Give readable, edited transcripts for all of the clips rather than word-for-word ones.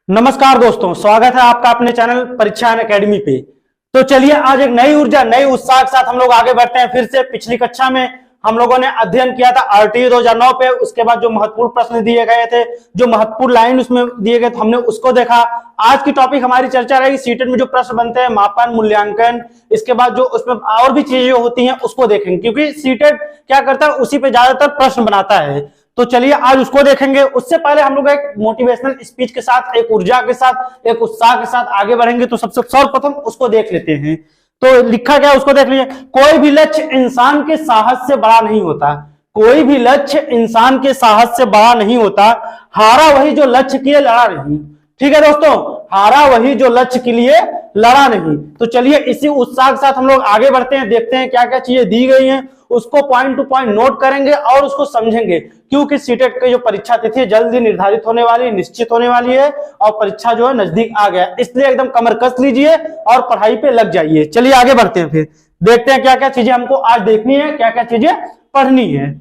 नमस्कार दोस्तों, स्वागत है आपका अपने चैनल परीक्षा एकेडमी पे। तो चलिए आज एक नई ऊर्जा नई उत्साह के साथ हम लोग आगे बढ़ते हैं। फिर से पिछली कक्षा में हम लोगों ने अध्ययन किया था आरटीई 2009 पे, उसके बाद जो महत्वपूर्ण प्रश्न दिए गए थे, जो महत्वपूर्ण लाइन उसमें दिए गए थे, हमने उसको देखा। आज की टॉपिक हमारी चर्चा रहेगी सीटेट में जो प्रश्न बनते हैं, मापन, मूल्यांकन, इसके बाद जो उसमें और भी चीजें होती हैं उसको देखेंगे, क्योंकि सीटेट क्या करता है उसी पे ज्यादातर प्रश्न बनाता है। तो चलिए आज उसको देखेंगे। उससे पहले हम लोग एक मोटिवेशनल स्पीच के साथ, एक ऊर्जा के साथ, एक उत्साह के साथ आगे बढ़ेंगे। तो सबसे सर्वप्रथम उसको देख लेते हैं। तो लिखा गया उसको देख लीजिए। कोई भी लक्ष्य इंसान के साहस से बड़ा नहीं होता। कोई भी लक्ष्य इंसान के साहस से बड़ा नहीं होता। हारा वही जो लक्ष्य के लिए लड़ा नहीं। ठीक है दोस्तों, हारा वही जो लक्ष्य के लिए लड़ा नहीं। तो चलिए इसी उत्साह के साथ हम लोग आगे बढ़ते हैं, देखते हैं क्या क्या चीजें दी गई हैं, उसको पॉइंट टू पॉइंट नोट करेंगे और उसको समझेंगे। क्योंकि सीटेट की जो परीक्षा तिथि जल्द ही निर्धारित होने वाली, निश्चित होने वाली है और परीक्षा जो है नजदीक आ गया, इसलिए एकदम कमर कस लीजिए और पढ़ाई पे लग जाइए। चलिए आगे बढ़ते हैं, फिर देखते हैं क्या क्या चीजें हमको आज देखनी है, क्या क्या चीजें पढ़नी है।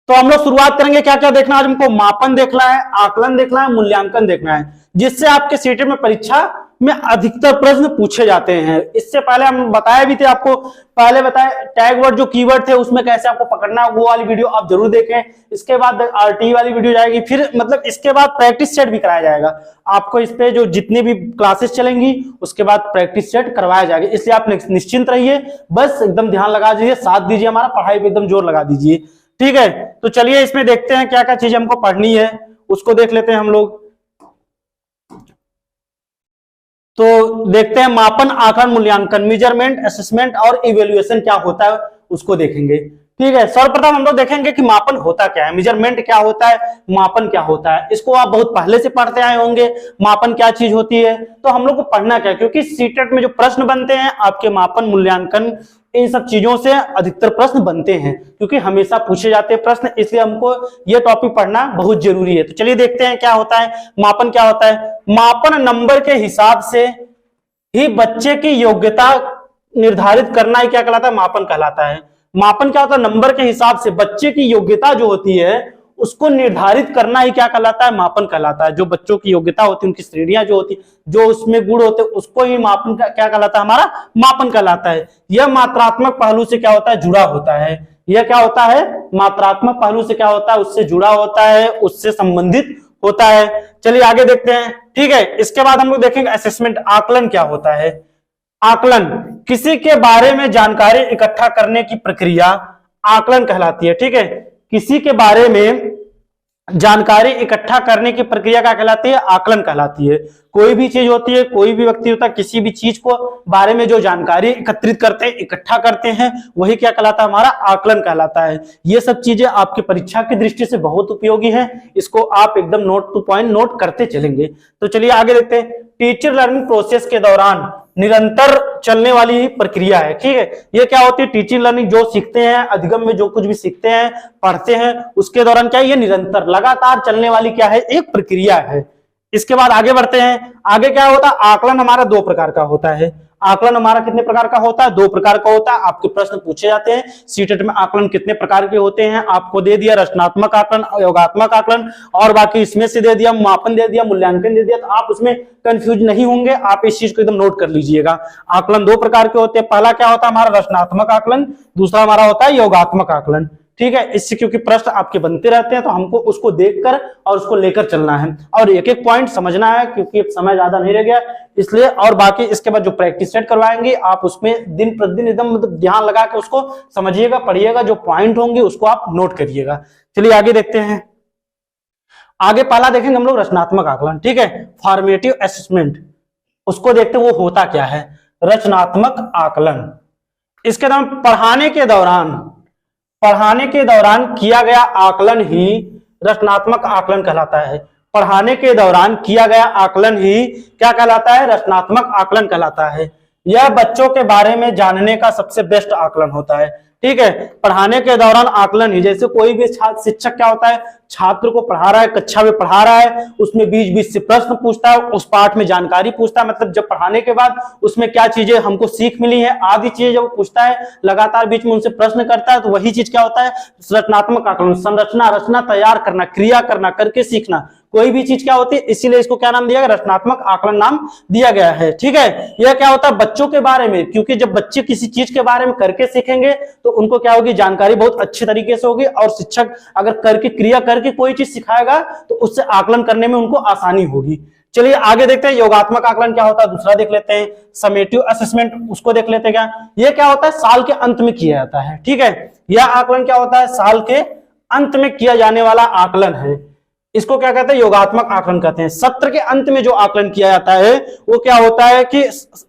तो हम लोग शुरुआत करेंगे। क्या क्या देखना है आज हमको? मापन देखना है, आकलन देखना है, मूल्यांकन देखना है, जिससे आपके सीटेट में परीक्षा में अधिकतर प्रश्न पूछे जाते हैं। इससे पहले हम बताए भी थे आपको, पहले बताए टैग वर्ड जो कीवर्ड थे उसमें कैसे आपको पकड़ना है, वो वाली वीडियो आप जरूर देखें। इसके बाद आरटीई वाली वीडियो जाएगी, फिर मतलब इसके बाद प्रैक्टिस सेट भी कराया जाएगा आपको। इस पे जो जितनी भी क्लासेस चलेंगी उसके बाद प्रैक्टिस सेट करवाया जाएगा, इसलिए आप निश्चिंत रहिए। बस एकदम ध्यान लगा दीजिए, साथ दीजिए, हमारा पढ़ाई पे एकदम जोर लगा दीजिए। ठीक है, तो चलिए इसमें देखते हैं क्या क्या चीजें हमको पढ़नी है, उसको देख लेते हैं हम लोग। तो देखते हैं मापन, आकलन, मूल्यांकन, मेजरमेंट, असेसमेंट और इवेल्युएशन क्या होता है उसको देखेंगे। ठीक है, सर्वप्रथम हम लोग देखेंगे कि मापन होता क्या है, मेजरमेंट क्या होता है, मापन क्या होता है। इसको आप बहुत पहले से पढ़ते आए होंगे, मापन क्या चीज होती है। तो हम लोग को पढ़ना क्या है, क्योंकि सीटेट में जो प्रश्न बनते हैं आपके मापन, मूल्यांकन, इन सब चीजों से अधिकतर प्रश्न बनते हैं, क्योंकि हमेशा पूछे जाते हैं प्रश्न, इसलिए हमको ये टॉपिक पढ़ना बहुत जरूरी है। तो चलिए देखते हैं क्या होता है मापन। क्या होता है मापन? नंबर के हिसाब से ही बच्चे की योग्यता निर्धारित करना ही क्या कहलाता है? मापन कहलाता है। मापन क्या होता है? नंबर के हिसाब से बच्चे की योग्यता जो होती है उसको निर्धारित करना ही क्या कहलाता है? मापन कहलाता है। जो बच्चों की योग्यता होती है, उनकी श्रेणियां जो होती, जो उसमें गुण होते, उसको ही मापन क्या कहलाता है? हमारा मापन कहलाता है। यह मात्रात्मक पहलू से क्या होता है? जुड़ा होता है। यह क्या होता है? मात्रात्मक पहलू से क्या होता है? उससे जुड़ा होता है, उससे संबंधित होता है। चलिए आगे देखते हैं। ठीक है, इसके बाद हम लोग देखेंगे असेसमेंट, आकलन क्या होता है। आकलन किसी के बारे में जानकारी इकट्ठा करने की प्रक्रिया आकलन कहलाती है। ठीक है, किसी के बारे में जानकारी इकट्ठा करने की प्रक्रिया क्या कहलाती है? आकलन कहलाती है। कोई भी चीज होती है, कोई भी व्यक्ति होता है, किसी भी चीज को बारे में जो जानकारी एकत्रित करते हैं, इकट्ठा करते हैं, वही क्या कहलाता है? हमारा आकलन कहलाता है। ये सब चीजें आपकी परीक्षा की दृष्टि से बहुत उपयोगी हैं, इसको आप एकदम नोट टू पॉइंट नोट करते चलेंगे। तो चलिए आगे देखते हैं। टीचर लर्निंग प्रोसेस के दौरान निरंतर चलने वाली प्रक्रिया है। ठीक है, ये क्या होती है? टीचिंग लर्निंग, जो सीखते हैं, अधिगम में जो कुछ भी सीखते हैं, पढ़ते हैं, उसके दौरान क्या है? ये निरंतर लगातार चलने वाली क्या है? एक प्रक्रिया है। इसके बाद आगे बढ़ते हैं। आगे क्या होता है? आकलन हमारा दो प्रकार का होता है। आकलन हमारा कितने प्रकार का होता है? दो प्रकार का होता है। आपके प्रश्न पूछे जाते हैं सीटेट में आकलन कितने प्रकार के होते हैं, आपको दे दिया रचनात्मक आकलन, योगात्मक आकलन, और बाकी इसमें से दे दिया मापन, दे दिया मूल्यांकन, दे दिया। तो आप उसमें कंफ्यूज नहीं होंगे, आप इस चीज को एकदम नोट कर लीजिएगा। आकलन दो प्रकार के होते हैं। पहला क्या होता है? हमारा रचनात्मक आकलन, दूसरा हमारा होता है योगात्मक आकलन। ठीक है, इससे क्योंकि प्रश्न आपके बनते रहते हैं, तो हमको उसको देखकर और उसको लेकर चलना है और एक एक पॉइंट समझना है, क्योंकि समय ज्यादा नहीं रह गया इसलिए। और बाकी इसके बाद जो प्रैक्टिस सेट करवाएंगे आप उसमें दिन प्रतिदिन एकदम मतलब ध्यान लगा के उसको समझिएगा, पढ़िएगा, जो पॉइंट होंगे उसको आप नोट करिएगा। चलिए आगे देखते हैं। आगे पहला देखेंगे हम लोग रचनात्मक आकलन। ठीक है, फॉर्मेटिव असेसमेंट, उसको देखते हैं वो होता क्या है। रचनात्मक आकलन इसके दौरान पढ़ाने के दौरान किया गया आकलन ही रचनात्मक आकलन कहलाता है। पढ़ाने के दौरान किया गया आकलन ही क्या कहलाता है? रचनात्मक आकलन कहलाता है। यह बच्चों के बारे में जानने का सबसे बेस्ट आकलन होता है। ठीक है, पढ़ाने के दौरान आकलन ही, जैसे कोई भी छात्र शिक्षक क्या होता है, छात्र को पढ़ा रहा है, कक्षा में पढ़ा रहा है, उसमें बीच बीच से प्रश्न पूछता है, उस पाठ में जानकारी पूछता है, मतलब जब पढ़ाने के बाद उसमें क्या चीजें हमको सीख मिली है आदि चीजें जब पूछता है, लगातार बीच में उनसे प्रश्न करता है, तो वही चीज क्या होता है, रचनात्मक आकलन। संरचना, रचना तैयार करना, क्रिया करना, करके सीखना, कोई भी चीज क्या होती है, इसीलिए इसको क्या नाम दिया गया, रचनात्मक आकलन नाम दिया गया है। ठीक है, यह क्या होता है, बच्चों के बारे में, क्योंकि जब बच्चे किसी चीज के बारे में करके सीखेंगे तो उनको क्या होगी, जानकारी बहुत अच्छे तरीके से होगी, और शिक्षक अगर करके क्रिया करके कोई चीज सिखाएगा तो उससे आकलन करने में उनको आसानी होगी। चलिए आगे देखते हैं योगात्मक आकलन क्या होता है, दूसरा देख लेते हैं। समेटिव असेसमेंट, उसको देख लेते हैं। क्या ये क्या होता है, साल के अंत में किया जाता है। ठीक है, यह आकलन क्या होता है, साल के अंत में किया जाने वाला आकलन है। इसको क्या कहते हैं, योगात्मक आकलन कहते हैं। सत्र के अंत में जो आकलन किया जाता है वो क्या होता है कि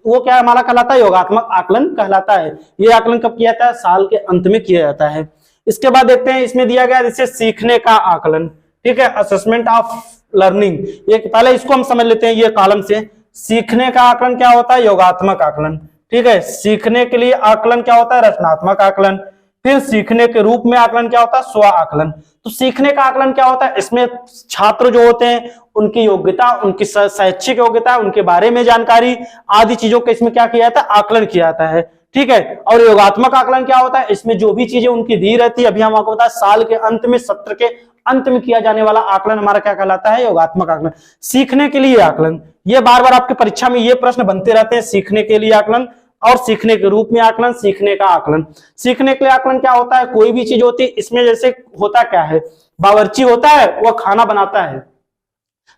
वो क्या हमारा कहलाता है, योगात्मक आकलन कहलाता है। ये आकलन कब किया जाता है, साल के अंत में किया जाता है। इसके बाद देखते हैं, इसमें दिया गया जैसे सीखने का आकलन। ठीक है, असेसमेंट ऑफ लर्निंग, ये पहले इसको हम समझ लेते हैं ये कॉलम से। सीखने का आकलन क्या होता है, योगात्मक आकलन। ठीक है, सीखने के लिए आकलन क्या होता है, रचनात्मक आकलन। फिर सीखने के रूप में आकलन क्या होता है, स्व आकलन। तो सीखने का आकलन क्या होता है, इसमें छात्र जो होते हैं उनकी योग्यता, उनकी शैक्षिक योग्यता, उनके बारे में जानकारी आदि चीजों का इसमें क्या किया जाता है, आकलन किया जाता है। ठीक है, और योगात्मक आकलन क्या होता है, इसमें जो भी चीजें उनकी दी रहती है, अभी हम आपको बताया साल के अंत में, सत्र के अंत में किया जाने वाला आकलन हमारा क्या कहलाता है, योगात्मक आकलन। सीखने के लिए आकलन, ये बार बार आपके परीक्षा में ये प्रश्न बनते रहते हैं, सीखने के लिए आकलन और सीखने के रूप में आकलन, सीखने का आकलन। सीखने के लिए आकलन क्या होता है, कोई भी चीज होती है, इसमें जैसे होता क्या है, बावर्ची होता है, वह खाना बनाता है,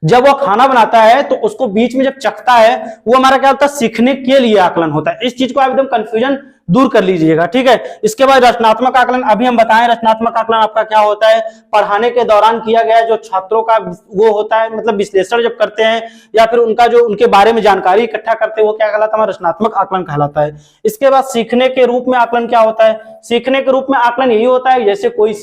जब वह खाना बनाता है तो उसको बीच में जब चखता है, वो हमारा क्या होता है, सीखने के लिए आकलन होता है। इस चीज को आप एकदम कंफ्यूजन दूर कर लीजिएगा। ठीक है, इसके बाद रचनात्मक आकलन, अभी हम बताएं रचनात्मक आकलन आपका क्या होता है, पढ़ाने के दौरान किया गया जो छात्रों का वो होता है, मतलब विश्लेषण जब करते हैं या फिर उनका जो उनके बारे में जानकारी इकट्ठा करते हैं, वो क्या कहलाता है, रचनात्मक आकलन कहलाता है। इसके बाद सीखने के रूप में आकलन क्या होता है, सीखने के रूप में आकलन यही होता है जैसे कोई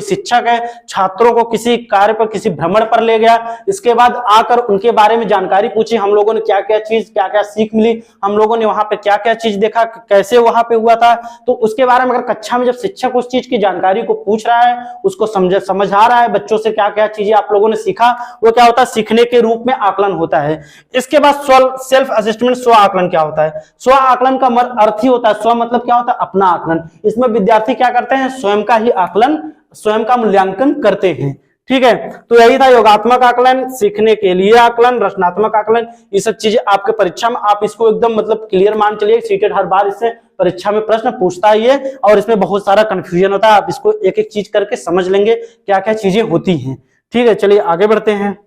शिक्षक है, छात्रों को किसी कार्य पर, किसी भ्रमण पर ले गया, इसके बाद आकर उनके बारे में जानकारी पूछी, हम लोगों ने क्या क्या चीज, क्या क्या सीख मिली, हम लोगों ने वहां पे क्या क्या चीज देखा, कैसे वहां पे हुआ था, तो उसके बारे में अगर कक्षा में जब शिक्षक उस चीज की जानकारी को पूछ रहा है, उसको समझा रहा है बच्चों से क्या क्या चीजें आप लोगों ने सीखा, वो क्या होता है, सीखने के रूप में आकलन होता है। इसके बाद सेल्फ असेसमेंट, स्व आकलन क्या होता है, स्व आकलन का अर्थ ही होता है, स्व मतलब क्या होता है, अपना आकलन। इसमें विद्यार्थी क्या करते हैं, स्वयं का ही आकलन, स्वयं का मूल्यांकन करते हैं। ठीक है, तो यही था योगात्मक आकलन, सीखने के लिए आकलन, रचनात्मक आकलन, ये सब चीजें आपके परीक्षा में, आप इसको एकदम मतलब क्लियर मान चलिए। सीटेट हर बार इससे परीक्षा में प्रश्न पूछता ही है और इसमें बहुत सारा कंफ्यूजन होता है, आप इसको एक एक चीज करके समझ लेंगे क्या क्या चीजें होती हैं। ठीक है, चलिए आगे बढ़ते हैं।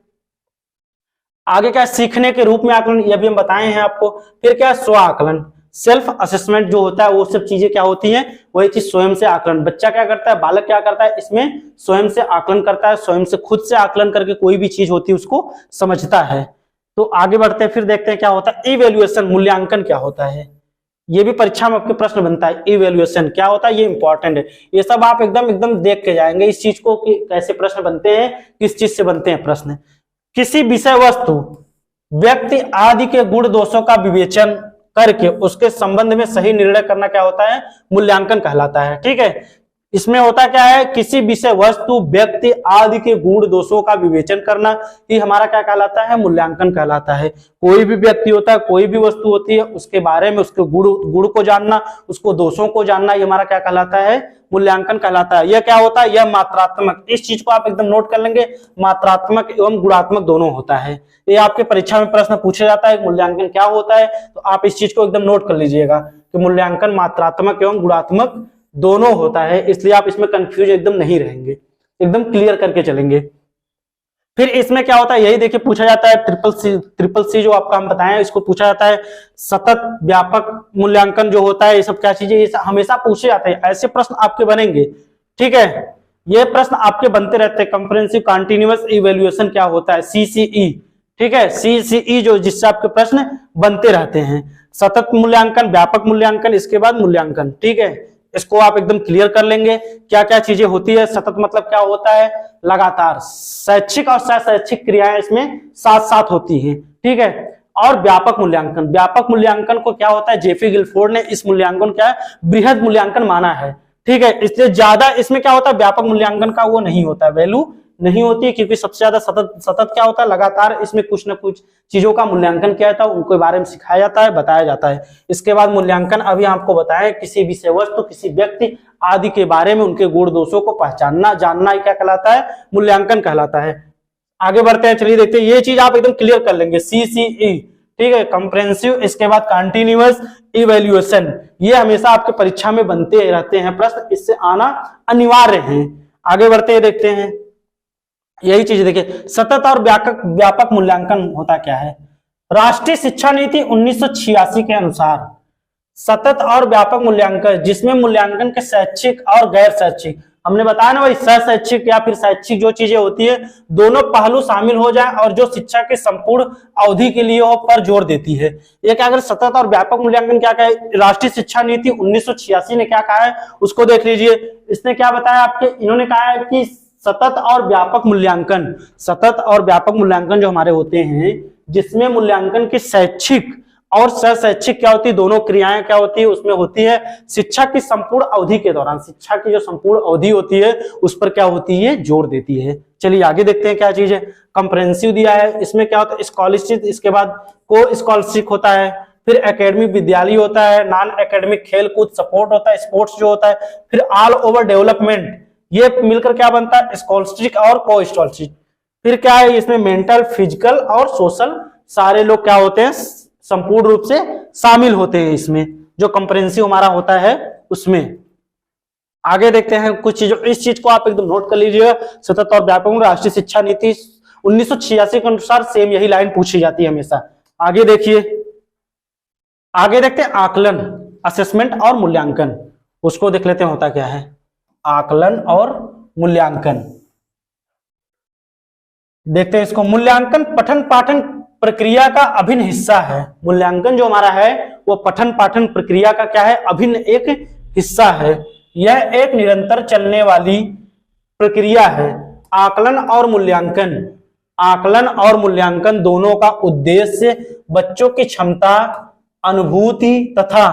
आगे क्या, सीखने के रूप में आकलन, ये भी हम बताए हैं आपको। फिर क्या, स्व आकलन, सेल्फ असेसमेंट जो होता है, वो सब चीजें क्या होती हैं, वही चीज स्वयं से आकलन। बच्चा क्या करता है, बालक क्या करता है, इसमें स्वयं से आकलन करता है, स्वयं से खुद से आकलन करके कोई भी चीज होती है उसको समझता है। तो आगे बढ़ते हैं, फिर देखते हैं क्या होता है, इवैल्यूएशन, मूल्यांकन क्या होता है। ये भी परीक्षा में आपके प्रश्न बनता है, इवैल्यूएशन क्या होता है, ये इंपॉर्टेंट है। ये सब आप एकदम देख के जाएंगे इस चीज को कि कैसे प्रश्न बनते हैं, किस चीज से बनते हैं प्रश्न। किसी विषय वस्तु, व्यक्ति आदि के गुण दोषों का विवेचन करके उसके संबंध में सही निर्णय करना क्या होता है, मूल्यांकन कहलाता है। ठीक है, इसमें होता क्या है, किसी विषय वस्तु, व्यक्ति आदि के गुण दोषों का विवेचन करना ही हमारा क्या कहलाता है, मूल्यांकन कहलाता है। कोई भी व्यक्ति होता है, कोई भी वस्तु होती है, उसके बारे में, उसके गुण को जानना, उसको दोषों को जानना, ये हमारा क्या कहलाता है, मूल्यांकन कहलाता है। यह क्या होता है, यह मात्रात्मक, इस चीज को आप एकदम नोट कर लेंगे, मात्रात्मक एवं गुणात्मक दोनों होता है। ये आपके परीक्षा में प्रश्न पूछा जाता है, मूल्यांकन क्या होता है, तो आप इस चीज को एकदम नोट कर लीजिएगा कि मूल्यांकन मात्रात्मक एवं गुणात्मक दोनों होता है, इसलिए आप इसमें कंफ्यूज एकदम नहीं रहेंगे, एकदम क्लियर करके चलेंगे। फिर इसमें क्या होता है, यही देखिए पूछा जाता है, ट्रिपल सी जो आपका हम बताएं, इसको पूछा जाता है सतत व्यापक मूल्यांकन जो होता है, ये सब क्या चीजें, ये हमेशा पूछे जाते हैं, ऐसे प्रश्न आपके बनेंगे। ठीक है, ये प्रश्न आपके बनते रहते हैं। कंप्रिहेंसिव कंटीन्यूअस इवैल्यूएशन क्या होता है, सीसीई। ठीक है, सीसीई जो जिससे आपके प्रश्न बनते रहते हैं, सतत मूल्यांकन, व्यापक मूल्यांकन, इसके बाद मूल्यांकन। ठीक है, इसको आप एकदम क्लियर कर लेंगे क्या क्या चीजें होती है। सतत मतलब क्या होता है, लगातार, शैक्षिक और शैक्षिक क्रियाएं इसमें साथ साथ होती हैं। ठीक है, और व्यापक मूल्यांकन, व्यापक मूल्यांकन को क्या होता है, जेफी गिलफोर्ड ने इस मूल्यांकन क्या है, बृहद मूल्यांकन माना है। ठीक है, इसलिए ज्यादा इसमें क्या होता है, व्यापक मूल्यांकन का वो नहीं होता है, वैल्यू नहीं होती है, क्योंकि सबसे ज्यादा सतत क्या होता है, लगातार इसमें कुछ ना कुछ चीजों का मूल्यांकन किया जाता है, उनके बारे में सिखाया जाता है, बताया जाता है। इसके बाद मूल्यांकन अभी आपको बताएं, किसी विषय वस्तु, किसी व्यक्ति आदि के बारे में उनके गुण दोषों को पहचानना, जानना, क्या कहलाता है, मूल्यांकन कहलाता है। आगे बढ़ते हैं, चलिए देखते हैं, ये चीज आप एकदम क्लियर कर लेंगे, CCE, ठीक है, कंप्रेहेंसिव। इसके बाद कंटिन्यूअस इवैल्यूएशन, ये हमेशा आपके परीक्षा में बनते रहते हैं प्रश्न, इससे आना अनिवार्य है। आगे बढ़ते हैं, देखते हैं यही चीज देखिए, सतत और व्यापक मूल्यांकन होता क्या है। राष्ट्रीय शिक्षा नीति 1986 के अनुसार सतत और व्यापक मूल्यांकन, जिसमें मूल्यांकन के शैक्षिक और गैर शैक्षिक, हमने बताया ना भाई, शैक्षिक या फिर शैक्षिक जो चीजें होती है, दोनों पहलू शामिल हो जाए और जो शिक्षा के संपूर्ण अवधि के लिए हो पर जोर देती है। ये क्या, अगर सतत और व्यापक मूल्यांकन क्या कहा है, राष्ट्रीय शिक्षा नीति 1986 ने क्या कहा है उसको देख लीजिए। इसने क्या बताया आपके, इन्होंने कहा है कि सतत और व्यापक मूल्यांकन, सतत और व्यापक मूल्यांकन जो हमारे होते हैं, जिसमें मूल्यांकन की शैक्षिक और शैक्षिक क्या होती है, दोनों क्रियाएं क्या होती है, उसमें होती है शिक्षा की संपूर्ण अवधि के दौरान, शिक्षा की जो संपूर्ण अवधि होती है उस पर क्या होती है, जोर देती है। चलिए आगे देखते हैं क्या चीज है। कंप्रेहेंसिव दिया है, इसमें क्या होता है, स्कॉलरशिप, इसके बाद को स्कॉलरशिप होता है, फिर एकेडमिक विद्यालय होता है, नॉन एकेडमिक खेल कूद सपोर्ट होता है, स्पोर्ट्स जो होता है, फिर ऑल ओवर डेवलपमेंट, ये मिलकर क्या बनता है, स्कॉलरशिप और को स्कॉलरशिप। फिर क्या है इसमें, मेंटल, फिजिकल और सोशल, सारे लोग क्या होते हैं, संपूर्ण रूप से शामिल होते हैं इसमें, जो कंप्रेहेंसिव हमारा होता है उसमें। आगे देखते हैं कुछ चीजों, इस चीज को आप एकदम नोट कर लीजिएगा, सतत और व्यापक राष्ट्रीय शिक्षा नीति 1986 के अनुसार सेम यही लाइन पूछी जाती है हमेशा। आगे देखिए, आगे देखते हैं आकलन, असेसमेंट और मूल्यांकन, उसको देख लेते हैं होता क्या है। आकलन और मूल्यांकन देखते हैं इसको। मूल्यांकन पठन पाठन प्रक्रिया का अभिन्न हिस्सा है। मूल्यांकन जो हमारा है वो पठन पाठन प्रक्रिया का क्या है, अभिन्न एक हिस्सा है। यह एक निरंतर चलने वाली प्रक्रिया है। आकलन और मूल्यांकन, आकलन और मूल्यांकन दोनों का उद्देश्य बच्चों की क्षमता, अनुभूति तथा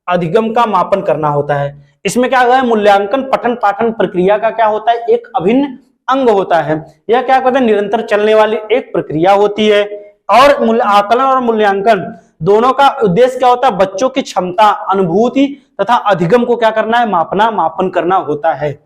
अधिगम का मापन करना होता है। इसमें क्या है, मूल्यांकन पठन पाठन प्रक्रिया का क्या होता है, एक अभिन्न अंग होता है। यह क्या कहते हैं, निरंतर चलने वाली एक प्रक्रिया होती है। और आकलन और मूल्यांकन दोनों का उद्देश्य क्या होता है, बच्चों की क्षमता, अनुभूति तथा अधिगम को क्या करना है, मापना, मापन करना होता है।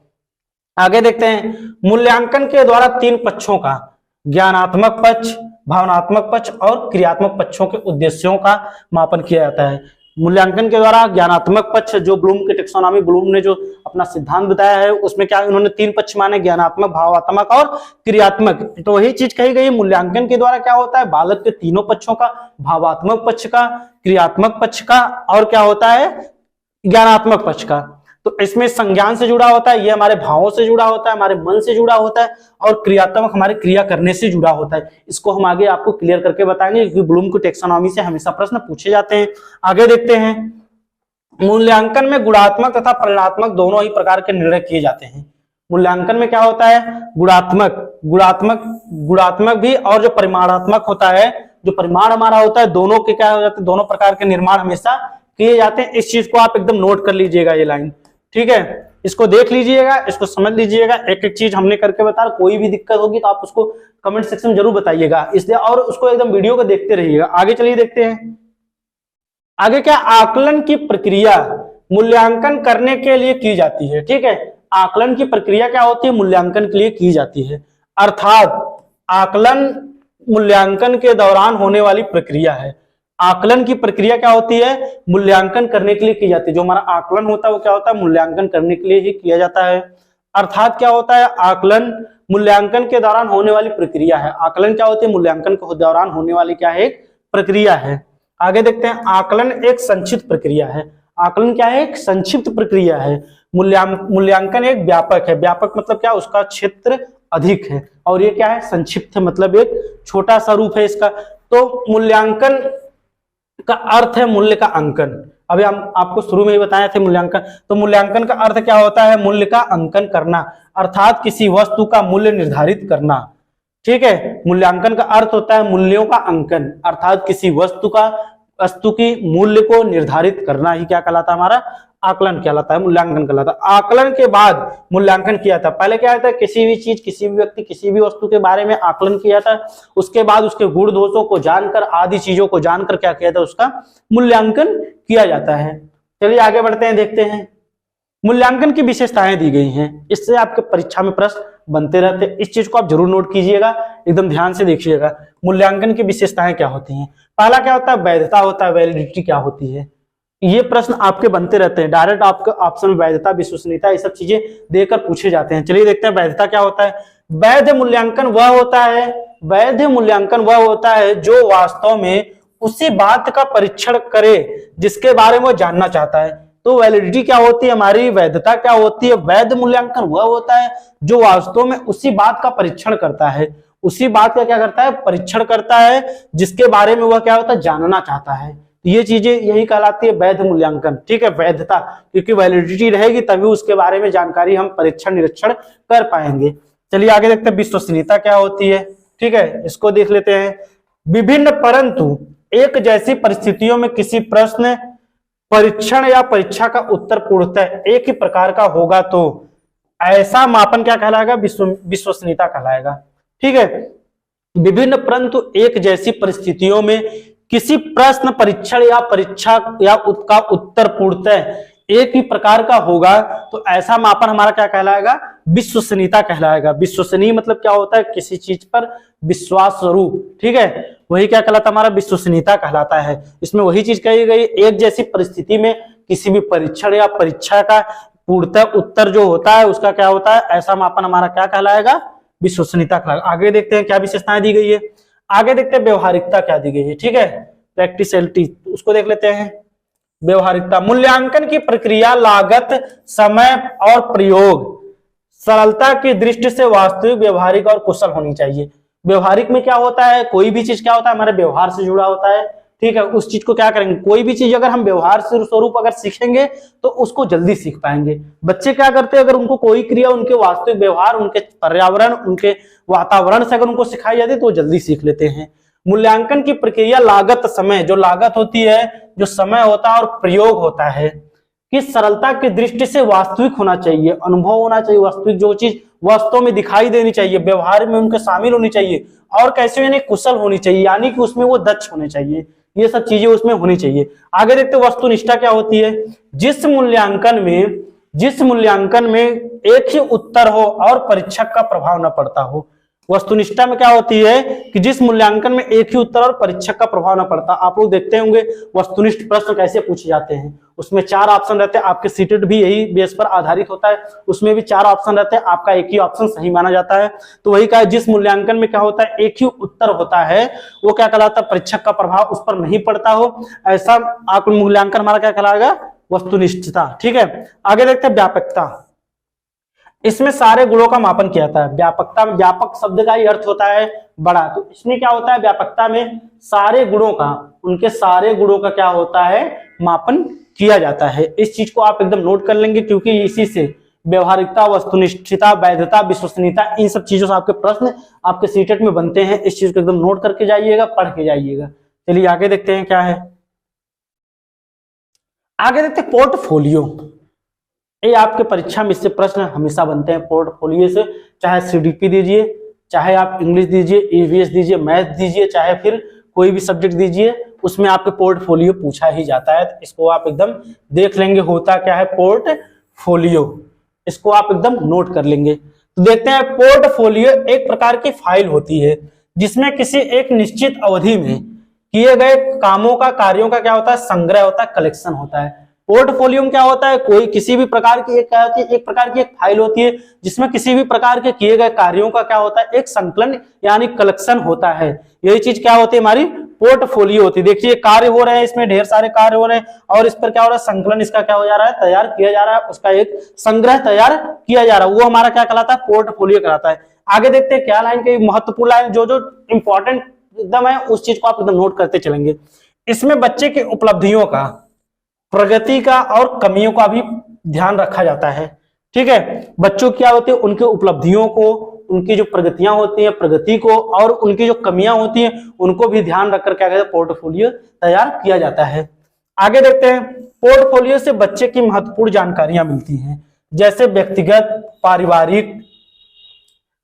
आगे देखते हैं, मूल्यांकन के द्वारा तीन पक्षों का, ज्ञानात्मक पक्ष, भावनात्मक पक्ष और क्रियात्मक पक्षों के उद्देश्यों का मापन किया जाता है। मूल्यांकन के द्वारा ज्ञानात्मक पक्ष, जो ब्लूम के टेक्सोनॉमी, ब्लूम ने जो अपना सिद्धांत बताया है उसमें क्या उन्होंने तीन पक्ष माने, ज्ञानात्मक, भावात्मक और क्रियात्मक। तो वही चीज कही गई, मूल्यांकन के द्वारा क्या होता है, बालक के तीनों पक्षों का, भावात्मक पक्ष का, क्रियात्मक पक्ष का और क्या होता है, ज्ञानात्मक पक्ष का। तो इसमें संज्ञान से जुड़ा होता है, ये हमारे भावों से जुड़ा होता है, हमारे मन से जुड़ा होता है, और क्रियात्मक हमारे क्रिया करने से जुड़ा होता है। इसको हम आगे आपको क्लियर करके बताएंगे, क्योंकि ब्लूम की टेक्सोनॉमी से हमेशा प्रश्न पूछे जाते हैं। आगे देखते हैं, मूल्यांकन में गुणात्मक तथा परिमाणात्मक दोनों ही प्रकार के निर्णय किए जाते हैं। मूल्यांकन में क्या होता है, गुणात्मक भी, और जो परिमाणात्मक होता है, जो परिमाण हमारा होता है, दोनों के क्या हो जाते हैं, दोनों प्रकार के निर्माण हमेशा किए जाते हैं। इस चीज को आप एकदम नोट कर लीजिएगा, ये लाइन, ठीक है, इसको देख लीजिएगा, इसको समझ लीजिएगा। एक एक चीज हमने करके बता, कोई भी दिक्कत होगी तो आप उसको कमेंट सेक्शन में जरूर बताइएगा, इसलिए, और उसको एकदम वीडियो को देखते रहिएगा। आगे चलिए देखते हैं, आगे क्या, आकलन की प्रक्रिया मूल्यांकन करने के लिए की जाती है। ठीक है, आकलन की प्रक्रिया क्या होती है, मूल्यांकन के लिए की जाती है। अर्थात आकलन मूल्यांकन के दौरान होने वाली प्रक्रिया है। आकलन की प्रक्रिया क्या होती है, मूल्यांकन करने के लिए की जाती है। जो हमारा आकलन होता है वो क्या होता है, मूल्यांकन करने के लिए ही किया जाता है। अर्थात क्या होता है, आकलन मूल्यांकन के दौरान होने वाली प्रक्रिया है। आकलन क्या होती है, मूल्यांकन के दौरान होने वाली क्या है, एक प्रक्रिया है। आगे देखते हैं, आकलन एक संक्षिप्त प्रक्रिया है। आकलन क्या है, एक संक्षिप्त प्रक्रिया है। मूल्यांकन एक व्यापक है। व्यापक मतलब क्या, उसका क्षेत्र अधिक है, और ये क्या है, संक्षिप्त है, मतलब एक छोटा सा रूप है इसका। तो मूल्यांकन का अर्थ है मूल्य का अंकन। अभी हम आपको शुरू में ही बताए थे मूल्यांकन। तो मूल्यांकन का अर्थ क्या होता है, मूल्य का अंकन करना, अर्थात किसी वस्तु का मूल्य निर्धारित करना। ठीक है, मूल्यांकन का अर्थ होता है मूल्यों का अंकन, अर्थात किसी वस्तु की मूल्य को निर्धारित करना ही क्या कहलाता है, हमारा आकलन कहलाता है, मूल्यांकन कहलाता है। आकलन के बाद मूल्यांकन किया था। पहले क्या था, किसी भी चीज, किसी भी व्यक्ति, किसी भी वस्तु के बारे में आकलन किया था, उसके बाद उसके गुण दोषों को जानकर, आदि चीजों को जानकर क्या किया था, उसका मूल्यांकन किया जाता है। चलिए आगे बढ़ते हैं, देखते हैं मूल्यांकन की विशेषताएं दी गई हैं। इससे आपके परीक्षा में प्रश्न बनते रहते हैं, इस चीज को आप जरूर नोट कीजिएगा, एकदम ध्यान से देखिएगा। मूल्यांकन की विशेषताएं क्या होती हैं? पहला क्या होता है, वैधता होता है, वैलिडिटी क्या होती है। ये प्रश्न आपके बनते रहते हैं, डायरेक्ट आपके ऑप्शन वैधता, विश्वसनीयता, ये सब चीजें देकर पूछे जाते हैं। चलिए देखते हैं वैधता क्या होता है। वैध मूल्यांकन वह होता है, वैध मूल्यांकन वह होता है जो वास्तव में उसी बात का परीक्षण करे जिसके बारे में वो जानना चाहता है। तो वैलिडिटी क्या होती है हमारी, वैधता क्या होती है? वैध मूल्यांकन वह होता है जो वास्तव में उसी बात का परीक्षण करता है, उसी बात का क्या करता है, परीक्षण करता है, जिसके बारे में वह क्या होता है, जानना चाहता है। ये चीजें यही कहलाती है वैध मूल्यांकन, ठीक है, वैधता, क्योंकि वैलिडिटी रहेगी तभी उसके बारे में जानकारी हम परीक्षण निरीक्षण कर पाएंगे। चलिए आगे देखते हैं विश्वसनीयता क्या होती है, ठीक है, इसको देख लेते हैं। विभिन्न परंतु एक जैसी परिस्थितियों में किसी प्रश्न, परीक्षण या परीक्षा का उत्तर पूर्णतः एक ही प्रकार का होगा तो ऐसा मापन क्या कहलाएगा, विश्वसनीयता कहलाएगा, ठीक है। विभिन्न परंतु एक जैसी परिस्थितियों में किसी प्रश्न, परीक्षण या परीक्षा या उसका उत्तर पूर्णतः एक ही प्रकार का होगा तो ऐसा मापन हमारा क्या कहलाएगा, विश्वसनीयता कहलाएगा। विश्वसनीय मतलब क्या होता है, किसी चीज पर विश्वास स्वरूप, ठीक है, वही क्या कहलाता है, हमारा विश्वसनीयता कहलाता है। इसमें वही चीज कही गई, एक जैसी परिस्थिति में किसी भी परीक्षण या परीक्षा का पूर्णतः उत्तर जो होता है उसका क्या होता है, ऐसा मापन हमारा क्या कहलाएगा, विश्वसनीयता कहलाएगा। आगे देखते हैं क्या विशेषताएं दी गई है। आगे देखते हैं व्यवहारिकता क्या दी गई है, ठीक है, प्रैक्टिकलिटी, उसको देख लेते हैं। व्यवहारिकता, मूल्यांकन की प्रक्रिया, लागत, समय और प्रयोग सरलता की दृष्टि से वास्तविक, व्यवहारिक और कुशल होनी चाहिए। व्यवहारिक में क्या होता है, कोई भी चीज क्या होता है, हमारे व्यवहार से जुड़ा होता है, ठीक है। उस चीज को क्या करेंगे, कोई भी चीज अगर हम व्यवहार से स्वरूप अगर सीखेंगे तो उसको जल्दी सीख पाएंगे। बच्चे क्या करते हैं, अगर उनको कोई क्रिया उनके वास्तविक व्यवहार, उनके पर्यावरण, उनके वातावरण से अगर उनको सिखाई जाती है तो वो जल्दी सीख लेते हैं। मूल्यांकन की प्रक्रिया, लागत, समय, जो लागत होती है, जो समय होता है और प्रयोग होता है, कि सरलता की दृष्टि से वास्तविक होना चाहिए, अनुभव होना चाहिए, वास्तविक जो चीज वास्तव में दिखाई देनी चाहिए, व्यवहार में उनके शामिल होनी चाहिए, और कैसे यानी कुशल होनी चाहिए, यानी कि उसमें वो दक्ष होने चाहिए, ये सब चीजें उसमें होनी चाहिए। आगे देखते हैं वस्तुनिष्ठा क्या होती है। जिस मूल्यांकन में एक ही उत्तर हो और परीक्षक का प्रभाव न पड़ता हो। वस्तुनिष्ठा में क्या होती है कि जिस मूल्यांकन में एक ही उत्तर और परीक्षक का प्रभाव न पड़ता। आप लोग देखते होंगे वस्तुनिष्ठ प्रश्न कैसे पूछे जाते हैं, उसमें 4 ऑप्शन रहते हैं, आपके सीटेट भी यही बेस पर आधारित होता है, उसमें भी 4 ऑप्शन रहते हैं, आपका एक ही ऑप्शन सही माना जाता है। तो वही कहा, जिस मूल्यांकन में क्या होता है, एक ही उत्तर होता है, वो क्या कहलाता है, परीक्षक का प्रभाव उस पर नहीं पड़ता हो, ऐसा आप मूल्यांकन हमारा क्या कहलाएगा, वस्तुनिष्ठता, ठीक है। आगे देखते हैं व्यापकता। इसमें सारे गुणों का मापन किया जाता है। व्यापकता में, व्यापक शब्द का ही अर्थ होता है बड़ा, तो इसमें क्या होता है, व्यापकता में सारे गुणों का, उनके सारे गुणों का क्या होता है, मापन किया जाता है। इस चीज को आप एकदम नोट कर लेंगे, क्योंकि इसी से व्यवहारिकता, वस्तुनिष्ठता, वैधता, विश्वसनीयता, इन सब चीजों से आपके प्रश्न आपके सीटेट में बनते हैं। इस चीज को एकदम नोट करके जाइएगा, पढ़ के जाइएगा। चलिए आगे देखते हैं क्या है। आगे देखते हैं पोर्टफोलियो। ये आपके परीक्षा में इससे प्रश्न हमेशा बनते हैं पोर्टफोलियो से, चाहे सीडीपी दीजिए, चाहे आप इंग्लिश दीजिए, ईवीएस दीजिए, मैथ दीजिए, चाहे फिर कोई भी सब्जेक्ट दीजिए, उसमें आपके पोर्टफोलियो पूछा ही जाता है। तो इसको आप एकदम देख लेंगे, होता क्या है पोर्टफोलियो, इसको आप एकदम नोट कर लेंगे। तो देखते हैं, पोर्टफोलियो एक प्रकार की फाइल होती है जिसमें किसी एक निश्चित अवधि में किए गए कामों का, कार्यों का क्या होता है, संग्रह होता है, कलेक्शन होता है। पोर्टफोलियो में क्या होता है, कोई किसी भी प्रकार की एक क्या होती है, एक प्रकार की एक फाइल होती है जिसमें किसी भी प्रकार के किए गए कार्यों का क्या होता है, एक संकलन यानी कलेक्शन होता है। यही चीज क्या होती है, हमारी पोर्टफोलियो होती है। देखिए कार्य हो रहे हैं, इसमें ढेर सारे कार्य हो रहे हैं और इस पर क्या हो रहा है, संकलन इसका क्या हो जा रहा है, तैयार किया जा रहा है, उसका एक संग्रह तैयार किया जा रहा है, वो हमारा क्या कहलाता है, पोर्टफोलियो कहलाता है। आगे देखते हैं क्या लाइन के महत्वपूर्ण लाइन, जो जो इंपॉर्टेंट एकदम है उस चीज को आप एकदम नोट करते चलेंगे। इसमें बच्चे की उपलब्धियों का, प्रगति का और कमियों का भी ध्यान रखा जाता है, ठीक है। बच्चों क्या होती है, उनके उपलब्धियों को, उनकी जो प्रगतियां होती हैं, प्रगति को, और उनकी जो कमियां होती हैं उनको भी ध्यान रखकर क्या कहते हैं, पोर्टफोलियो तैयार किया जाता है। आगे देखते हैं, पोर्टफोलियो से बच्चे की महत्वपूर्ण जानकारियां मिलती हैं, जैसे व्यक्तिगत, पारिवारिक,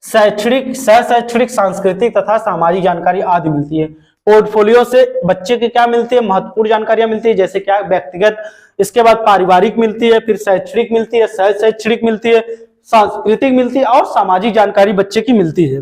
शैक्षणिक, शैक्षणिक, सांस्कृतिक तथा सामाजिक जानकारी आदि मिलती है। पोर्टफोलियो से बच्चे की क्या मिलती है, महत्वपूर्ण जानकारियां मिलती है, जैसे क्या, व्यक्तिगत, इसके बाद पारिवारिक मिलती है, फिर शैक्षणिक मिलती है, शैक्षणिक मिलती है, सांस्कृतिक मिलती है और सामाजिक जानकारी बच्चे की मिलती है।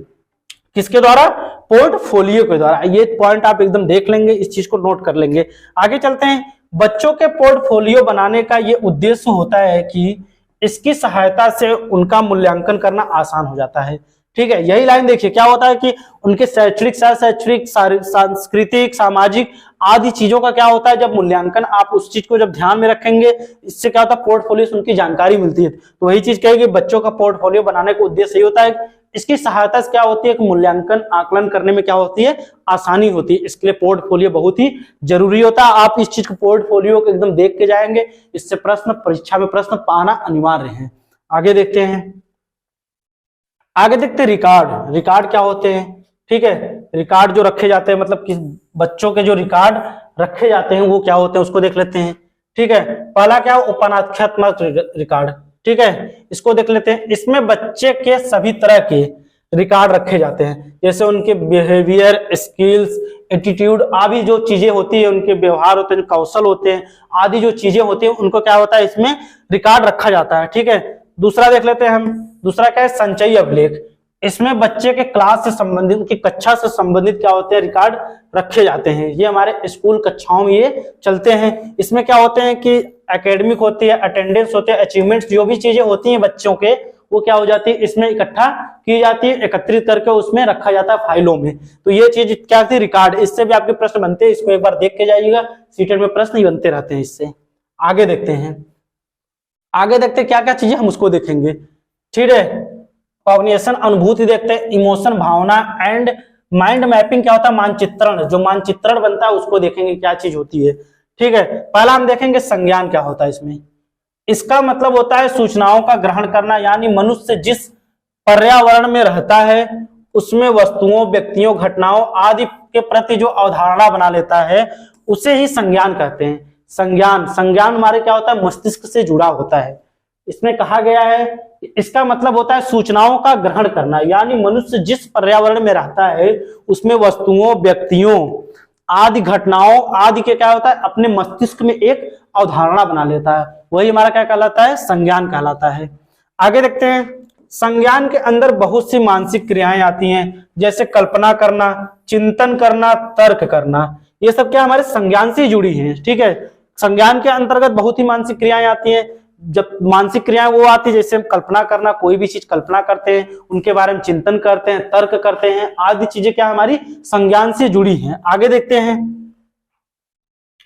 किसके द्वारा, पोर्टफोलियो के द्वारा। ये पॉइंट आप एकदम देख लेंगे, इस चीज को नोट कर लेंगे। आगे चलते हैं, बच्चों के पोर्टफोलियो बनाने का ये उद्देश्य होता है कि इसकी सहायता से उनका मूल्यांकन करना आसान हो जाता है। ठीक है, यही लाइन देखिए, क्या होता है कि उनके शैक्षणिक, शैक्षणिक, सांस्कृतिक, सामाजिक आदि चीजों का क्या होता है, जब मूल्यांकन आप उस चीज को जब ध्यान में रखेंगे, इससे क्या होता है, पोर्टफोलियो से उनकी जानकारी मिलती है। तो वही चीज कहेगी, बच्चों का पोर्टफोलियो बनाने का उद्देश्य यही होता है, इसकी सहायता से क्या होती है कि मूल्यांकन, आकलन करने में क्या होती है, आसानी होती है। इसके लिए पोर्टफोलियो बहुत ही जरूरी होता है। आप इस चीज को, पोर्टफोलियो को एकदम देख के जाएंगे, इससे प्रश्न, परीक्षा में प्रश्न पाना अनिवार्य है। आगे देखते हैं, आगे देखते हैं रिकॉर्ड। रिकॉर्ड क्या होते हैं, ठीक है, रिकॉर्ड जो रखे जाते हैं, मतलब कि बच्चों के जो रिकॉर्ड रखे जाते हैं वो क्या होते हैं, उसको देख लेते हैं। ठीक है, पहला क्या, उपन्यासात्मक रिकॉर्ड। ठीक है, इसको देख लेते हैं। इसमें बच्चे के सभी तरह के रिकॉर्ड रखे जाते हैं, जैसे उनके बिहेवियर, स्किल्स, एटीट्यूड आदि जो चीजें होती है, उनके व्यवहार होते हैं, कौशल होते हैं आदि जो चीजें होती हैं, उनको क्या होता है, इसमें रिकॉर्ड रखा जाता है। ठीक है, दूसरा देख लेते हैं हम, दूसरा क्या है, संचयी अभिलेख। इसमें बच्चे के क्लास से संबंधित, उनकी कक्षा से संबंधित क्या होते हैं, रिकॉर्ड रखे जाते हैं। ये हमारे स्कूल कक्षाओं में ये चलते हैं। इसमें क्या होते हैं कि एकेडमिक होती है, अटेंडेंस होते हैं, अचीवमेंट्स, जो भी चीजें होती हैं बच्चों के, वो क्या हो जाती है, इसमें इकट्ठा की जाती है, एकत्रित करके उसमें रखा जाता है फाइलों में। तो ये चीज क्या थी, रिकॉर्ड। इससे भी आपके प्रश्न बनते हैं, इसको एक बार देख के जाइएगा, सीटेट में प्रश्न ही बनते रहते हैं इससे। आगे देखते हैं, आगे देखते हैं क्या क्या चीजें हम उसको देखेंगे। ठीक है, कॉग्निशन, अनुभूति देखते हैं, इमोशन, भावना एंड माइंड मैपिंग क्या होता है, मानचित्रण, जो मानचित्रण बनता है उसको देखेंगे क्या चीज होती है। ठीक है, पहला हम देखेंगे संज्ञान क्या होता है। इसमें इसका मतलब होता है सूचनाओं का ग्रहण करना, यानी मनुष्य जिस पर्यावरण में रहता है उसमें वस्तुओं, व्यक्तियों, घटनाओं आदि के प्रति जो अवधारणा बना लेता है उसे ही संज्ञान कहते हैं। संज्ञान, संज्ञान हमारे क्या होता है, मस्तिष्क से जुड़ा होता है। इसमें कहा गया है, इसका मतलब होता है सूचनाओं का ग्रहण करना, यानी मनुष्य जिस पर्यावरण में रहता है उसमें वस्तुओं, व्यक्तियों आदि, घटनाओं आदि के क्या होता है, अपने मस्तिष्क में एक अवधारणा बना लेता है, वही हमारा क्या कहलाता है, संज्ञान कहलाता है। आगे देखते हैं, संज्ञान के अंदर बहुत सी मानसिक क्रियाएं आती हैं, जैसे कल्पना करना, चिंतन करना, तर्क करना। ये सब क्या हमारे संज्ञान से जुड़ी हैं। ठीक है, संज्ञान के अंतर्गत बहुत ही मानसिक क्रियाएं आती हैं। जब मानसिक क्रियाएं वो आती है, जैसे हम कल्पना करना, कोई भी चीज कल्पना करते हैं, उनके बारे में चिंतन करते हैं, तर्क करते हैं, आदि चीजें क्या हमारी संज्ञान से जुड़ी हैं। आगे देखते हैं,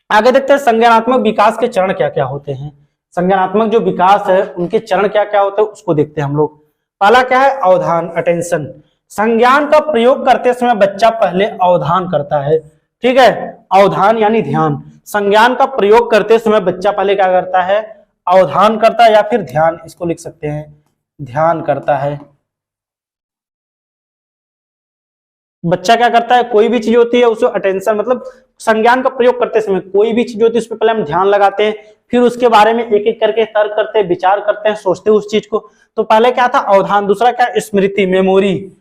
आगे देखते हैं संज्ञानात्मक विकास के चरण क्या क्या होते हैं। संज्ञानात्मक जो विकास है उनके चरण क्या क्या होते हैं उसको देखते हैं हम लोग। पहला क्या है, अवधान, अटेंशन। संज्ञान का प्रयोग करते समय बच्चा पहले अवधान करता है। ठीक है, अवधान यानी ध्यान। संज्ञान का प्रयोग करते समय बच्चा पहले क्या करता है, अवधान करता है, या फिर ध्यान, इसको लिख सकते हैं, ध्यान करता है। बच्चा क्या करता है, कोई भी चीज होती है उसे अटेंशन, मतलब संज्ञान का प्रयोग करते समय कोई भी चीज होती है उस पर पहले हम ध्यान लगाते हैं, फिर उसके बारे में एक एक करके तर्क करते हैं, विचार करते हैं, सोचते हैं उस चीज को। तो पहले क्या था, अवधान। दूसरा क्या, स्मृति, मेमोरी।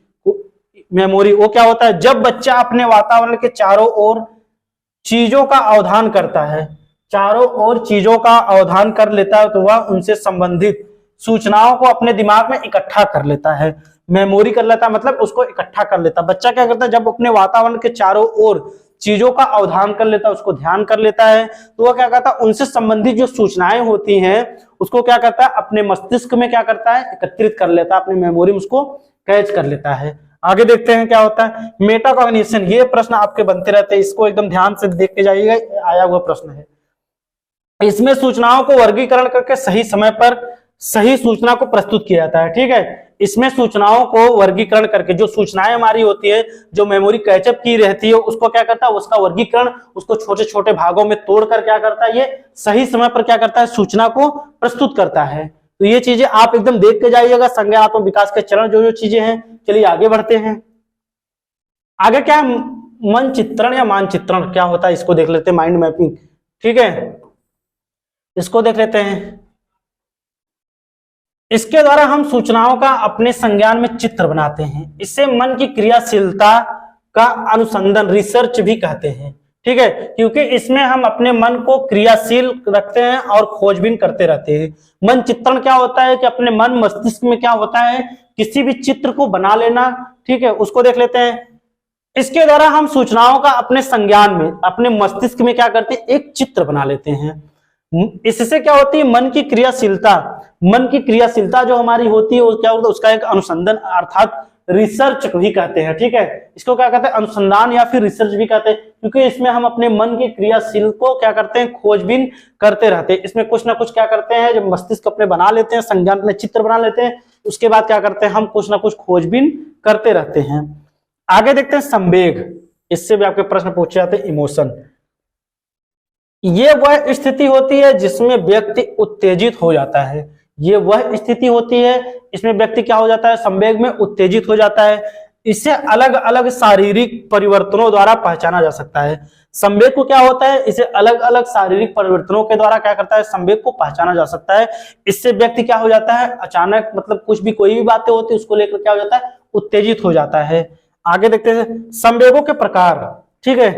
मेमोरी वो क्या होता है, जब बच्चा अपने वातावरण के चारों ओर चीजों का अवधान करता है, चारों ओर चीजों का अवधान कर लेता है, तो वह उनसे संबंधित सूचनाओं को अपने दिमाग में इकट्ठा कर लेता है। मेमोरी कर लेता है मतलब उसको इकट्ठा कर लेता है। बच्चा क्या करता है, जब अपने वातावरण के चारों ओर चीजों का अवधान कर लेता है, उसको ध्यान कर लेता है, तो वह क्या करता है, उनसे संबंधित जो सूचनाएं होती हैं उसको क्या करता है, अपने मस्तिष्क में क्या करता है, एकत्रित कर लेता है, अपनी मेमोरी में उसको कैच कर लेता है। आगे देखते हैं क्या होता है, मेटाकॉग्निशन। ये प्रश्न आपके बनते रहते हैं, इसको एकदम ध्यान से देख के जाइएगा, आया हुआ प्रश्न है। इसमें सूचनाओं को वर्गीकरण करके सही समय पर सही सूचना को प्रस्तुत किया जाता है। ठीक है, इसमें सूचनाओं को वर्गीकरण करके, जो सूचनाएं हमारी होती है, जो मेमोरी कैचअप की रहती है, उसको क्या करता है, उसका वर्गीकरण, उसको छोटे छोटे भागों में तोड़कर क्या करता है, ये सही समय पर क्या करता है, सूचना को प्रस्तुत करता है। तो ये चीजें आप एकदम देख के जाइएगा, संज्ञानात्मक विकास के चरण जो जो चीजें हैं। चलिए आगे बढ़ते हैं। आगे क्या है, मन चित्रण या मानचित्रण क्या होता है, इसको देख लेते हैं, माइंड मैपिंग। ठीक है, इसको देख लेते हैं। इसके द्वारा हम सूचनाओं का अपने संज्ञान में चित्र बनाते हैं। इसे मन की क्रियाशीलता का अनुसंधान, रिसर्च भी कहते हैं। ठीक है, क्योंकि इसमें हम अपने मन को क्रियाशील रखते हैं और खोजबीन करते रहते हैं। मन चित्रण क्या होता है कि अपने मन मस्तिष्क में क्या होता है, किसी भी चित्र को बना लेना। ठीक है, उसको देख लेते हैं। इसके द्वारा हम सूचनाओं का अपने संज्ञान में, अपने मस्तिष्क में क्या करते हैं, एक चित्र बना लेते हैं। इससे क्या होती है, मन की क्रियाशीलता, मन की क्रियाशीलता जो हमारी होती है वो क्या होता है, उसका एक अनुसंधान अर्थात रिसर्च भी कहते हैं। ठीक है, इसको क्या कहते हैं, अनुसंधान या फिर रिसर्च भी कहते हैं, क्योंकि इसमें हम अपने मन के क्रियाशील को क्या करते हैं, खोजबीन करते रहते हैं। इसमें कुछ ना कुछ क्या करते हैं, जब मस्तिष्क अपने बना लेते हैं, संज्ञान अपने चित्र बना लेते हैं, उसके बाद क्या करते हैं, हम कुछ ना कुछ खोजबीन करते रहते हैं। आगे देखते हैं संवेग। इससे भी आपके प्रश्न पूछे जाते हैं। इमोशन, ये वह स्थिति होती है जिसमें व्यक्ति उत्तेजित हो जाता है। ये वह स्थिति होती है इसमें व्यक्ति क्या हो जाता है, संवेग में उत्तेजित हो जाता है। इसे अलग अलग शारीरिक परिवर्तनों द्वारा पहचाना जा सकता है। संवेग को क्या होता है, इसे अलग अलग शारीरिक परिवर्तनों के द्वारा क्या करता है, संवेग को पहचाना जा सकता है। इससे व्यक्ति क्या हो जाता है, अचानक मतलब कुछ भी कोई भी बातें होती है उसको लेकर क्या हो जाता है, उत्तेजित हो जाता है। आगे देखते हैं संवेगों के प्रकार। ठीक है,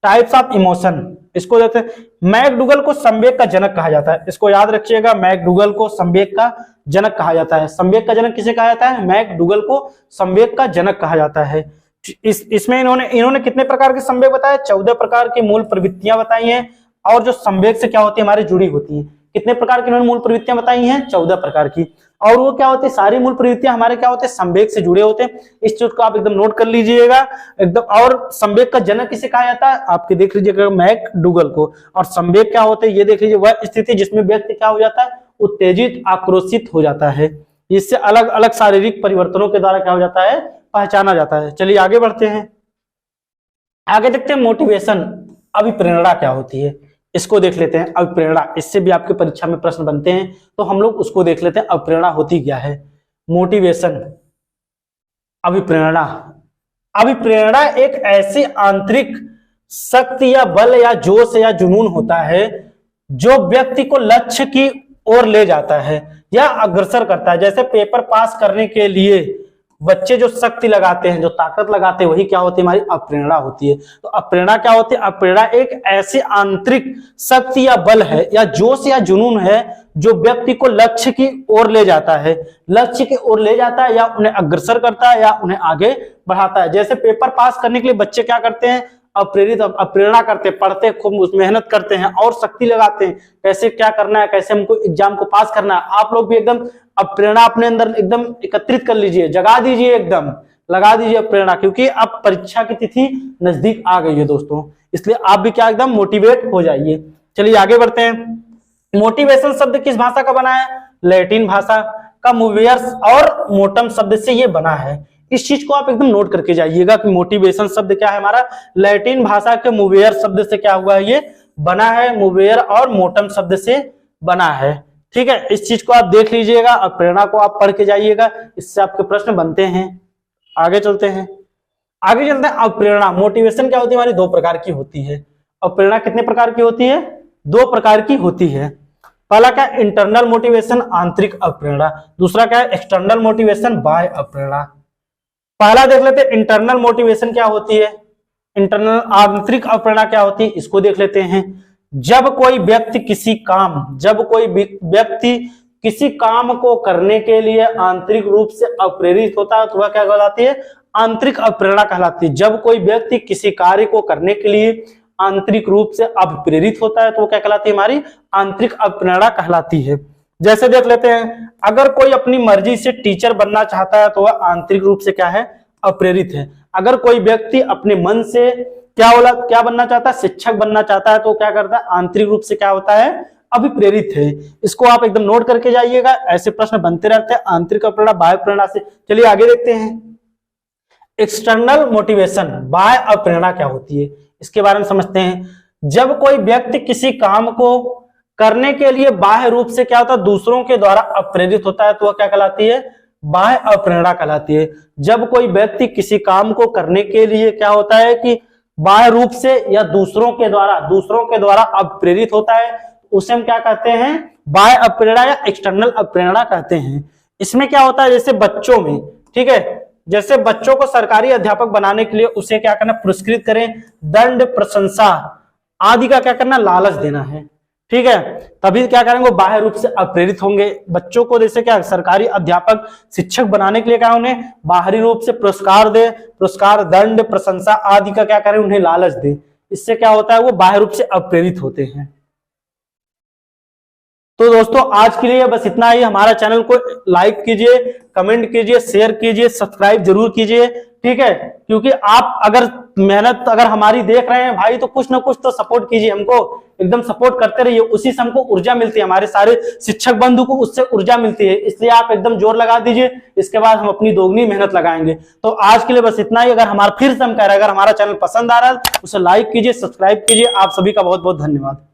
टाइप्स ऑफ इमोशन, इसको देखते हैं। मैकडूगल को संवेग का जनक कहा जाता है। इसको याद रखिएगा, मैकडूगल को संवेग का जनक कहा जाता है। संवेग का जनक किसे कहा जाता है, मैकडूगल को संवेग का जनक कहा जाता है। इसमें इन्होंने कितने प्रकार के संवेग बताए, 14 प्रकार की मूल प्रवृत्तियां बताई हैं। और जो संवेग से क्या होती है, हमारी जुड़ी होती है। कितने प्रकार की इन्होंने मूल प्रवृत्तियां बताई हैं, 14 प्रकार की। और वो क्या होती है, सारी मूल प्रवृत्तियां हमारे क्या होते हैं, संवेग से जुड़े होते हैं। इस चीज को आप एकदम नोट कर लीजिएगा एकदम। और संवेग का जनक किसे कहा जाता है, आपके देख लीजिएगा मैकडूगल को। और संवेग क्या होते हैं, ये देख लीजिए, वह स्थिति जिसमें व्यक्ति क्या हो जाता है, उत्तेजित, आक्रोशित हो जाता है। इससे अलग अलग शारीरिक परिवर्तनों के द्वारा क्या हो जाता है, पहचाना जाता है। चलिए आगे बढ़ते हैं। आगे देखते हैं मोटिवेशन, अभिप्रेरणा क्या होती है, इसको देख लेते हैं। अभिप्रेरणा, इससे भी आपके परीक्षा में प्रश्न बनते हैं, तो हम लोग उसको देख लेते हैं। अभिप्रेरणा होती क्या है, मोटिवेशन, अभिप्रेरणा। अभिप्रेरणा एक ऐसी आंतरिक शक्ति या बल या जोश या जुनून होता है जो व्यक्ति को लक्ष्य की ओर ले जाता है या अग्रसर करता है। जैसे पेपर पास करने के लिए बच्चे जो शक्ति लगाते हैं, जो ताकत लगाते हैं, वही क्या होती है, हमारी अप्रेरणा होती है। तो अप्रेरणा क्या होती है, अप्रेरणा एक ऐसी आंतरिक शक्ति या बल है या जोश या जुनून है जो व्यक्ति को लक्ष्य की ओर ले जाता है, लक्ष्य की ओर ले जाता है या उन्हें अग्रसर करता है या उन्हें आगे बढ़ाता है। जैसे पेपर पास करने के लिए बच्चे क्या करते हैं, अप्रेरणा करते हैं, पढ़ते हैं, खूब मेहनत करते हैं और शक्ति लगाते हैं, कैसे क्या करना है, कैसे हमको एग्जाम को पास करना है। आप लोग भी एकदम अप्रेरणा अपने अंदर एकदम एकत्रित कर लीजिए, जगा दीजिए, एकदम लगा दीजिए प्रेरणा, क्योंकि अब परीक्षा की तिथि नजदीक आ गई है दोस्तों, इसलिए आप भी क्या एकदम मोटिवेट हो जाइए। चलिए आगे बढ़ते हैं। मोटिवेशन शब्द किस भाषा का बना है, लैटिन भाषा का मूवियर्स और मोटम शब्द से ये बना है। इस चीज को आप एकदम नोट करके जाइएगा कि मोटिवेशन शब्द क्या है हमारा, लैटिन भाषा के मूवियर शब्द से क्या हुआ है, ये बना है, मूवियर और मोटम शब्द से बना है। ठीक है, इस चीज को आप देख लीजिएगा और प्रेरणा को आप पढ़ के जाइएगा, इससे आपके प्रश्न बनते हैं। आगे चलते हैं। आगे चलते हैं अप्रेरणा। मोटिवेशन क्या होती है हमारी, 2 प्रकार की होती है। अप्रेरणा कितने प्रकार की होती है, 2 प्रकार की होती है। पहला क्या, इंटरनल मोटिवेशन, आंतरिक अप्रेरणा। दूसरा क्या है, एक्सटर्नल मोटिवेशन, बाह्य अप्रेरणा। पहला देख लेते हैं इंटरनल मोटिवेशन क्या होती है, इंटरनल आंतरिक अप्रेरणा क्या होती है, इसको देख लेते हैं। जब कोई व्यक्ति किसी काम को करने के लिए आंतरिक रूप से अप्रेरित होता है तो वह क्या कहलाती है, आंतरिक अप्रेरणा कहलाती है। जब कोई व्यक्ति किसी कार्य को करने के लिए आंतरिक रूप से अप्रेरित होता है तो वो क्या कहलाती है, हमारी आंतरिक अप्रेरणा कहलाती है। जैसे देख लेते हैं, अगर कोई अपनी मर्जी से टीचर बनना चाहता है तो वह आंतरिक रूप से क्या है, अप्रेरित है। अगर कोई व्यक्ति अपने मन से क्या बनना चाहता है, शिक्षक बनना चाहता है तो क्या करता है, आंतरिक रूप से क्या होता है, अभिप्रेरित है। इसको आप एकदम नोट करके जाइएगा, ऐसे प्रश्न बनते रहते हैं आंतरिक अप्रेरणा बाह्य प्रेरणा से। चलिए आगे देखते हैं। एक्सटर्नल मोटिवेशन, बाह्य अप्रेरणा क्या होती है, इसके बारे में समझते हैं। जब कोई व्यक्ति किसी काम को करने के लिए बाह्य रूप से क्या होता है, दूसरों के द्वारा अप्रेरित होता है तो वह क्या कहलाती है, बाह्य अप्रेरणा कहलाती है। जब कोई व्यक्ति किसी काम को करने के लिए क्या होता है कि बाह्य रूप से या दूसरों के द्वारा अब प्रेरित होता है, उसे हम क्या कहते हैं, बाह्य अप्रेरणा या एक्सटर्नल अप्रेरणा कहते हैं। इसमें क्या होता है, जैसे बच्चों में, ठीक है, जैसे बच्चों को सरकारी अध्यापक बनाने के लिए उसे क्या करना, पुरस्कृत करें, दंड, प्रशंसा आदि का क्या करना, लालच देना है, ठीक है, तभी क्या करेंगे, वो बाह्य रूप से अप्रेरित होंगे। बच्चों को जैसे क्या सरकारी अध्यापक शिक्षक बनाने के लिए क्या उन्हें बाहरी रूप से पुरस्कार दे, पुरस्कार, दंड, प्रशंसा आदि का क्या करें, उन्हें लालच दे, इससे क्या होता है, वो बाह्य रूप से अप्रेरित होते हैं। तो दोस्तों आज के लिए बस इतना ही। हमारा चैनल को लाइक कीजिए, कमेंट कीजिए, शेयर कीजिए, सब्सक्राइब जरूर कीजिए, ठीक है, क्योंकि आप अगर मेहनत अगर हमारी देख रहे हैं भाई तो कुछ ना कुछ तो सपोर्ट कीजिए, हमको एकदम सपोर्ट करते रहिए, उसी से हमको ऊर्जा मिलती है, हमारे सारे शिक्षक बंधु को उससे ऊर्जा मिलती है, इसलिए आप एकदम जोर लगा दीजिए, इसके बाद हम अपनी दोगुनी मेहनत लगाएंगे। तो आज के लिए बस इतना ही। अगर हमारा फिर से हम कह रहे हैं, अगर हमारा चैनल पसंद आ रहा है उसे लाइक कीजिए, सब्सक्राइब कीजिए। आप सभी का बहुत बहुत धन्यवाद।